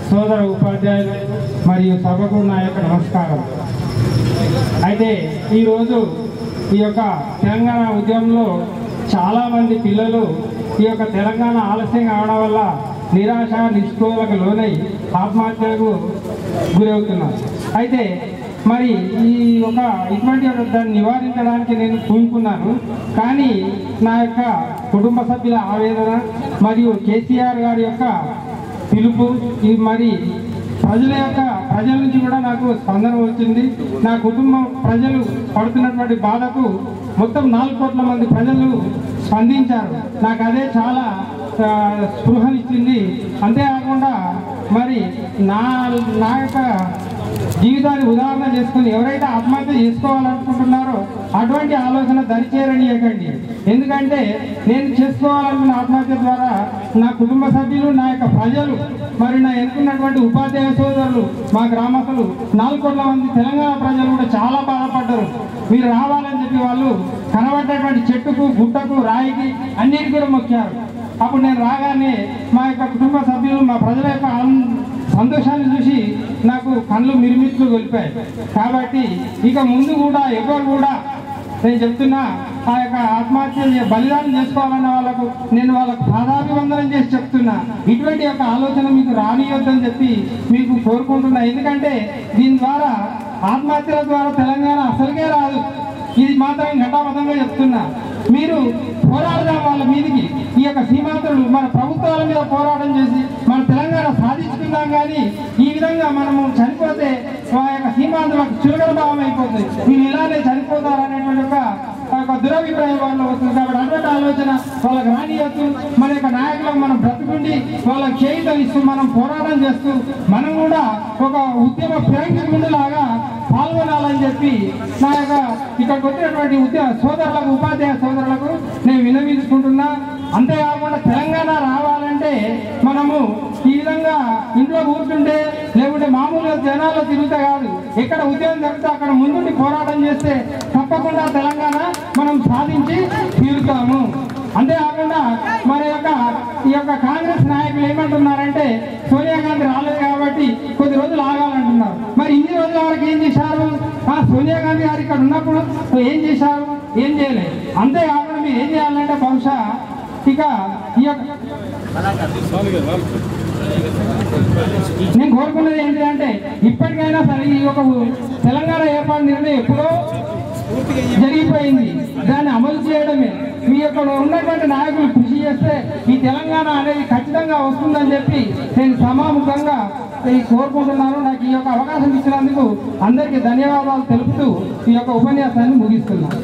సోదర ఉపాధ్యాయులు మరియు సభకు నా యొక్క నమస్కారం. అయితే ఈరోజు ఈ యొక్క తెలంగాణ ఉద్యమంలో చాలామంది పిల్లలు ఈ యొక్క తెలంగాణ ఆలస్యం కావడం వల్ల నిరాశ నిస్పృహలకు లోనై ఆత్మహత్యలకు గురవుతున్నారు. అయితే మరి ఈ యొక్క ఇటువంటి దాన్ని నివారించడానికి నేను పూనుకున్నాను. కానీ నా యొక్క కుటుంబ సభ్యుల ఆవేదన మరియు కేసీఆర్ గారి యొక్క పిలుపు మరి ప్రజల నుంచి కూడా నాకు స్పందన వచ్చింది. నా కుటుంబం ప్రజలు పడుతున్నటువంటి బాధకు మొత్తం 4 కోట్ల మంది ప్రజలు స్పందించారు. నాకు అదే చాలా స్పృహనిచ్చింది. అంతేకాకుండా మరి నా యొక్క జీవితాన్ని ఉదాహరణ చేసుకుని ఎవరైతే ఆత్మహత్య చేసుకోవాలనుకుంటున్నారో అటువంటి ఆలోచన దరిచేరనీయకండి. ఎందుకంటే నేను చేసుకోవాలనుకున్న ఆత్మహత్య ద్వారా నా కుటుంబ సభ్యులు, నా యొక్క ప్రజలు, మరి నా ఎన్నుకున్నటువంటి ఉపాధ్యాయ సోదరులు, మా గ్రామస్తులు 4 కోట్ల మంది తెలంగాణ ప్రజలు కూడా చాలా బాధపడ్డారు. మీరు రావాలని చెప్పి వాళ్ళు కనబడ్డటువంటి చెట్టుకు, గుట్టకు, రాయికి అన్నిటికీ కూడా మొక్కారు. అప్పుడు నేను రాగానే మా యొక్క కుటుంబ సభ్యులు, మా ప్రజల యొక్క సంతోషాన్ని చూసి నాకు కళ్ళు మిరిమిట్లు గొలిపాయి. కాబట్టి ఇక ముందు కూడా ఎవరు కూడా నేను చెప్తున్నా, ఆ యొక్క ఆత్మహత్య బలిదానం చేసుకోవాలన్న వాళ్ళకు నేను వాళ్ళకు పాదాభివందనం చేసి చెప్తున్నా. ఇటువంటి యొక్క ఆలోచన మీకు రానియొద్దని చెప్పి మీకు కోరుకుంటున్నా. ఎందుకంటే దీని ద్వారా ఆత్మహత్యల ద్వారా తెలంగాణ అసలుకే రాదు. ఇది మాత్రం ఘటాపథంగా చెప్తున్నా. మీరు పోరాడదాం వాళ్ళ మీదికి. ఈ యొక్క సీమాంధ్రులు మన ప్రభుత్వాల మీద పోరాటం చేసి మన తెలంగాణ సాధించుకుందాం. కానీ ఈ విధంగా మనము చనిపోతే ఆ యొక్క సీమాంధ్రులకు చులకన భావం అయిపోతుంది. వీళ్ళు ఇలానే చనిపోతారనేటువంటి ఒక దురభిప్రాయం వాళ్ళలో వస్తుంది. కాబట్టి అటువంటి ఆలోచన వాళ్ళకి రానియొద్దు. మన యొక్క నాయకులకు మనం బ్రతుకుండి వాళ్ళకి చేయితనిస్తూ మనం పోరాటం చేస్తూ మనం కూడా ఒక ఉద్యమ ఫిరంగిలాగా పాల్గొనాలని చెప్పి నా యొక్క ఇక్కడికి వచ్చినటువంటి సోదరులకు, ఉపాధ్యాయ సోదరులకు నేను విన్నవించుకుంటున్నా. అంతేకాకుండా తెలంగాణ రావాలంటే మనము ఈ విధంగా ఇంట్లో కూర్చుంటే లేకుంటే మామూలుగా జనాల్లో తిరుగుతా కాదు. ఎక్కడ ఉద్యమం జరిగితే అక్కడ ముందుండి పోరాటం చేస్తే తప్పకుండా తెలంగాణ మనం సాధించి తీరుతాము. అంతేకాకుండా మరి ఈ యొక్క కాంగ్రెస్ నాయకులు ఏమంటున్నారంటే సోనియా గాంధీ రాలేదు కాబట్టి కొద్ది రోజులు ఆగాలంటున్నారు. మరి ఇన్ని రోజుల వరకు ఏం చేశారు? సోనియా గాంధీ గారు ఇక్కడ ఉన్నప్పుడు ఏం చేశారు? ఏం చేయలేదు. అంతేకాకుండా మీరు ఏం చేయాలంటే బహుశా ఇక ఈ యొక్క నేను కోరుకున్నది ఏంటంటే ఇప్పటికైనా సరే ఈ యొక్క తెలంగాణ ఏర్పాటు నిర్ణయం ఎప్పుడో జరిగిపోయింది. దాన్ని అమలు చేయడమే మీ యొక్క ఉన్నటువంటి నాయకులు కృషి చేస్తే ఈ తెలంగాణ అనేది ఖచ్చితంగా వస్తుందని చెప్పి నేను సమాముఖంగా కోరుకుంటున్నాను. నాకు ఈ యొక్క అవకాశం ఇచ్చినందుకు అందరికీ ధన్యవాదాలు తెలుపుతూ ఈ యొక్క ఉపన్యాసాన్ని ముగిస్తున్నాను.